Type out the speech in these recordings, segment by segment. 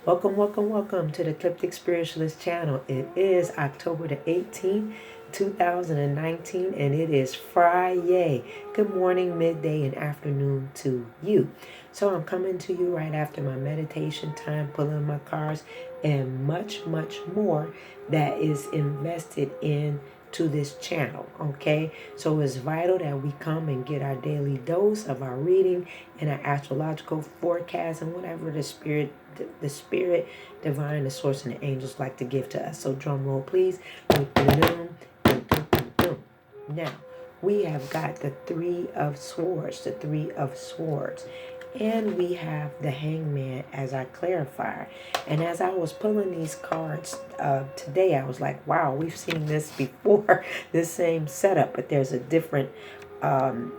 Welcome to the Ecliptic Spiritualist channel. It is October the 18th, 2019, and it is Friday. Good morning, midday, and afternoon to you. So I'm coming to you right after my meditation time, pulling my cards, and much more that is invested in to this channel. Okay, so it's vital that we come and get our daily dose of our reading and our astrological forecast and whatever the spirit, divine, the source, and the angels like to give to us. So drum roll, please. Now we have got the Three of Swords, and we have the Hangman as our clarifier. And as I was pulling these cards today, I was like, wow, we've seen this before, this same setup, but there's a different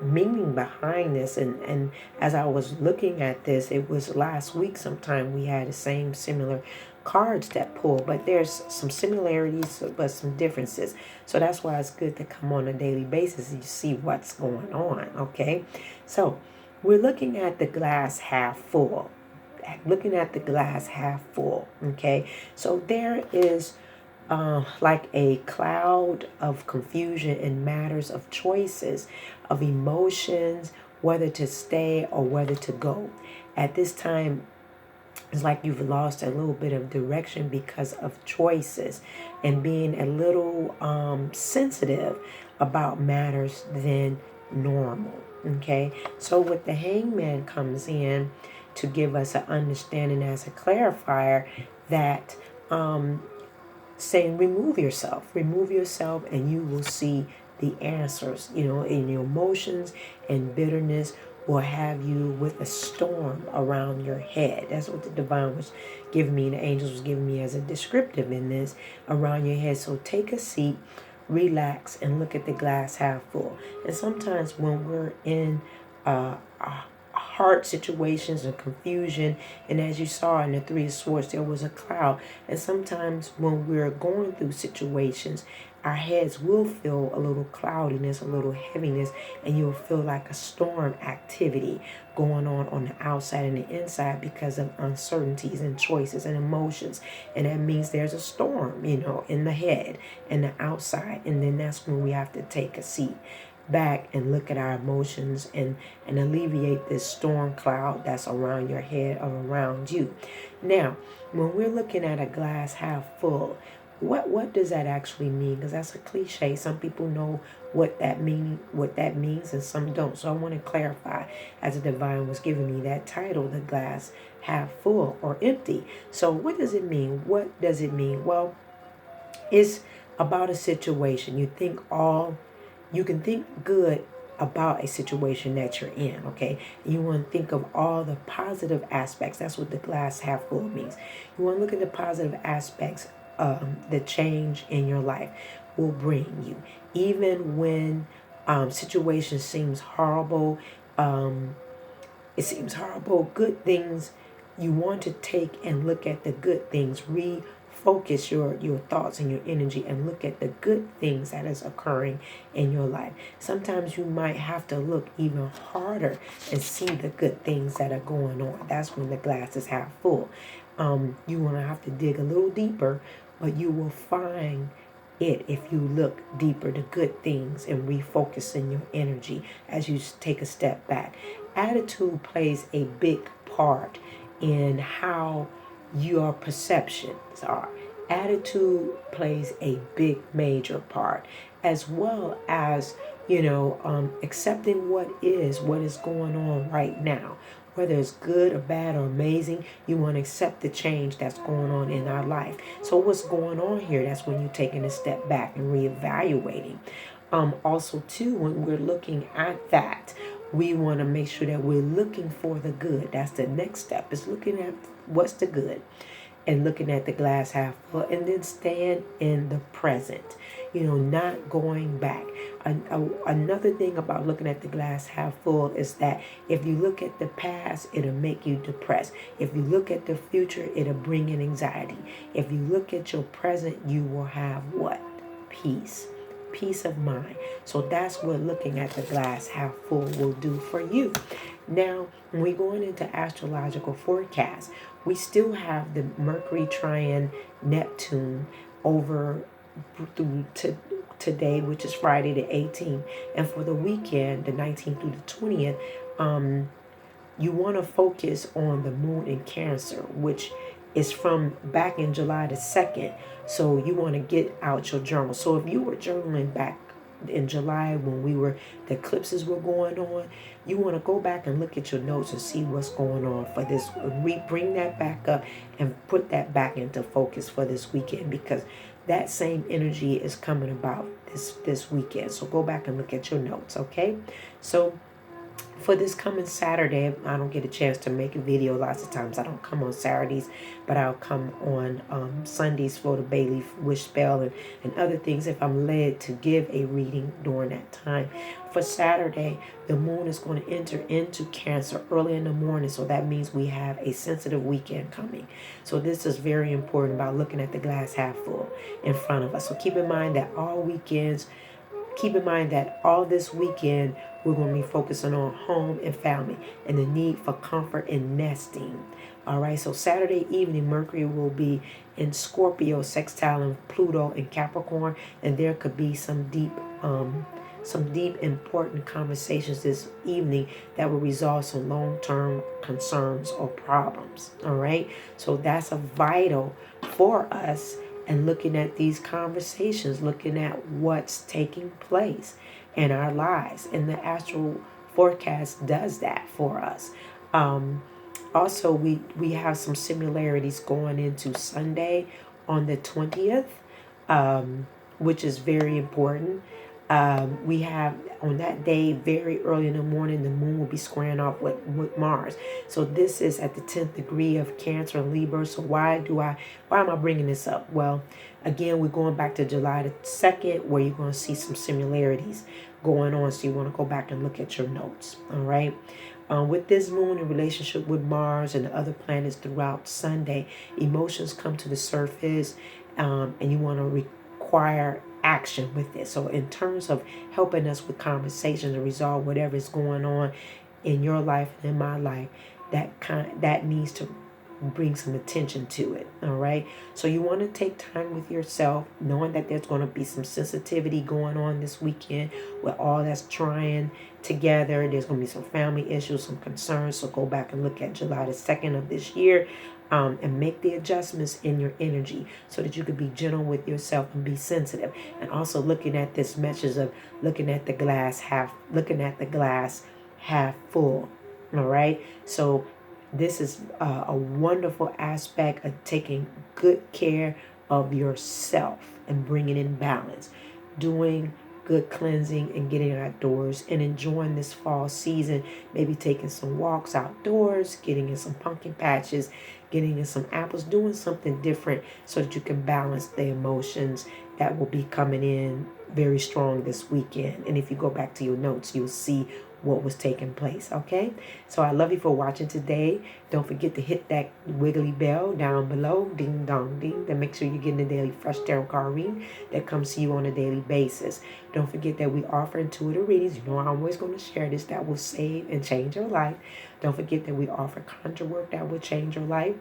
meaning behind this. And as I was looking at this, it was last week sometime we had the same similar cards that pull, but there's some similarities but some differences. So that's why it's good to come on a daily basis and you see what's going on. Okay, so we're looking at the glass half full. Okay, so there is like a cloud of confusion in matters of choices, of emotions, whether to stay or whether to go. At this time, it's like you've lost a little bit of direction because of choices and being a little sensitive about matters than normal. Okay, so with the Hangman comes in to give us an understanding as a clarifier that saying remove yourself, and you will see the answers. In your emotions and bitterness will have you with a storm around your head. That's what the divine was giving me, and the angels was giving me as a descriptive in this, around your head. So take a seat, relax, and look at the glass half full. And sometimes when we're in hard situations and confusion, and as you saw in the Three of Swords, there was a cloud. And sometimes when we're going through situations, our heads will feel a little cloudiness, a little heaviness, and you'll feel like a storm activity going on the outside and the inside because of uncertainties and choices and emotions. And that means there's a storm, in the head and the outside. And then that's when we have to take a seat back and look at our emotions and alleviate this storm cloud that's around your head or around you. Now, when we're looking at a glass half full, what does that actually mean? Because that's a cliche. Some people know what that means, and some don't. So I want to clarify, as the divine was giving me that title, the glass half full or empty. So what does it mean? What does it mean? Well, it's about a situation. You can think good about a situation that you're in, okay? You want to think of all the positive aspects. That's what the glass half full means. You want to look at the positive aspects the change in your life will bring you. Even when situation seems horrible, good things, you want to take and look at the good things, refocus your thoughts and your energy and look at the good things that is occurring in your life. Sometimes you might have to look even harder and see the good things that are going on. That's when the glass is half full. You want to have to dig a little deeper, but you will find it if you look deeper, the good things, and refocus in your energy as you take a step back. Attitude plays a big part in how your perceptions are. Attitude plays a big major part, as well as accepting what is going on right now. Whether it's good or bad or amazing, you want to accept the change that's going on in our life. So what's going on here? That's when you're taking a step back and reevaluating. Also, too, when we're looking at that, we want to make sure that we're looking for the good. That's the next step, is looking at what's the good and looking at the glass half full, and then staying in the present, not going back. Another thing about looking at the glass half full is that if you look at the past, it'll make you depressed. If you look at the future, it'll bring in anxiety. If you look at your present, you will have what? Peace of mind. So that's what looking at the glass half full will do for you. Now, when we're going into astrological forecast, we still have the Mercury trine Neptune over through today, which is Friday the 18th. And for the weekend, the 19th through the 20th, you want to focus on the moon in Cancer, which is from back in July the 2nd. So you want to get out your journal. So if you were journaling back in July when the eclipses were going on, you want to go back and look at your notes and see what's going on for this. Bring that back up and put that back into focus for this weekend, because that same energy is coming about this weekend. So go back and look at your notes, okay? So for this coming Saturday, I don't get a chance to make a video. Lots of times I don't come on Saturdays, but I'll come on Sundays for the Bailey Wish Spell and other things if I'm led to give a reading during that time. For Saturday, the moon is going to enter into Cancer early in the morning, so that means we have a sensitive weekend coming. So this is very important about looking at the glass half full in front of us. So keep in mind that all this weekend, we're going to be focusing on home and family and the need for comfort and nesting. All right, so Saturday evening, Mercury will be in Scorpio, sextiling Pluto in Capricorn, and there could be some deep, important conversations this evening that will resolve some long-term concerns or problems. All right, so that's a vital for us. And looking at these conversations, looking at what's taking place in our lives. And the astral forecast does that for us. Also, we have some similarities going into Sunday on the 20th, which is very important. We have on that day, very early in the morning, the moon will be squaring off with Mars. So this is at the 10th degree of Cancer and Libra. So why am I bringing this up? Well, again, we're going back to July the 2nd, where you're going to see some similarities going on. So you want to go back and look at your notes. All right. With this moon in relationship with Mars and the other planets throughout Sunday, emotions come to the surface, and you want to require action with it. So in terms of helping us with conversations to resolve whatever is going on in your life and in my life, that needs to bring some attention to it. All right, so you want to take time with yourself, knowing that there's going to be some sensitivity going on this weekend with all that's trying together. There's going to be some family issues, some concerns. So go back and look at July the 2nd of this year, and make the adjustments in your energy so that you could be gentle with yourself and be sensitive. And also looking at this message of looking at the glass half full. All right, so this is a wonderful aspect of taking good care of yourself and bringing in balance, doing good cleansing and getting outdoors and enjoying this fall season. Maybe taking some walks outdoors, getting in some pumpkin patches, getting in some apples, doing something different so that you can balance the emotions that will be coming in very strong this weekend. And if you go back to your notes, you'll see what was taking place. Okay, so I love you for watching today. Don't forget to hit that wiggly bell down below, ding dong ding, to make sure you're getting the daily fresh tarot card reading that comes to you on a daily basis. Don't forget that we offer intuitive readings. You know I'm always going to share this, that will save and change your life. Don't forget that we offer conjure work that will change your life.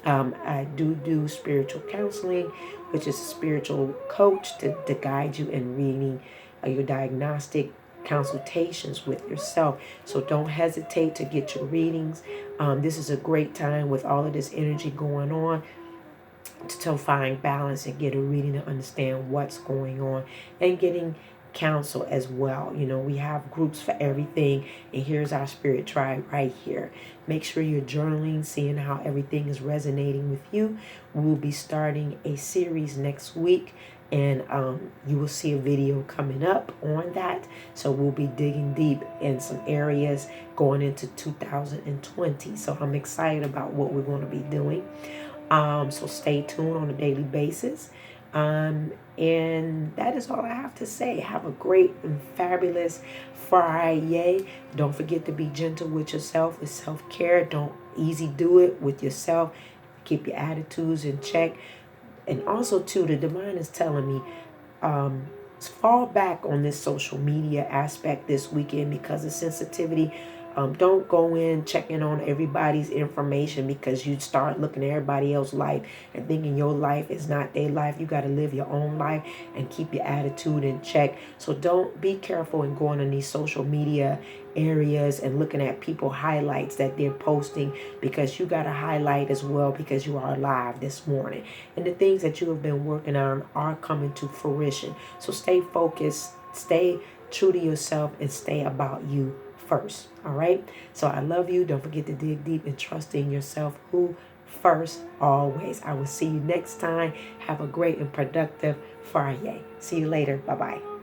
I do spiritual counseling, which is a spiritual coach to guide you in reading your diagnostic consultations with yourself. So don't hesitate to get your readings. This is a great time with all of this energy going on to find balance and get a reading to understand what's going on and getting counsel as well. You know, we have groups for everything, and here's our spirit tribe right here. Make sure you're journaling, seeing how everything is resonating with you. We'll be starting a series next week, and you will see a video coming up on that. So we'll be digging deep in some areas going into 2020. So I'm excited about what we're going to be doing. So stay tuned on a daily basis. And that is all I have to say. Have a great and fabulous Friday. Don't forget to be gentle with yourself, with self-care. Don't do it with yourself. Keep your attitudes in check. And also, too, the divine is telling me, fall back on this social media aspect this weekend because of sensitivity. Don't go in checking on everybody's information because you start looking at everybody else's life and thinking your life is not their life. You got to live your own life and keep your attitude in check. So don't be careful in going on these social media areas and looking at people highlights that they're posting, because you got to highlight as well, because you are alive this morning and the things that you have been working on are coming to fruition. So stay focused, stay true to yourself, and stay about you first. All right. So I love you. Don't forget to dig deep and trust in yourself. Who first, always. I will see you next time. Have a great and productive Friday. See you later. Bye bye.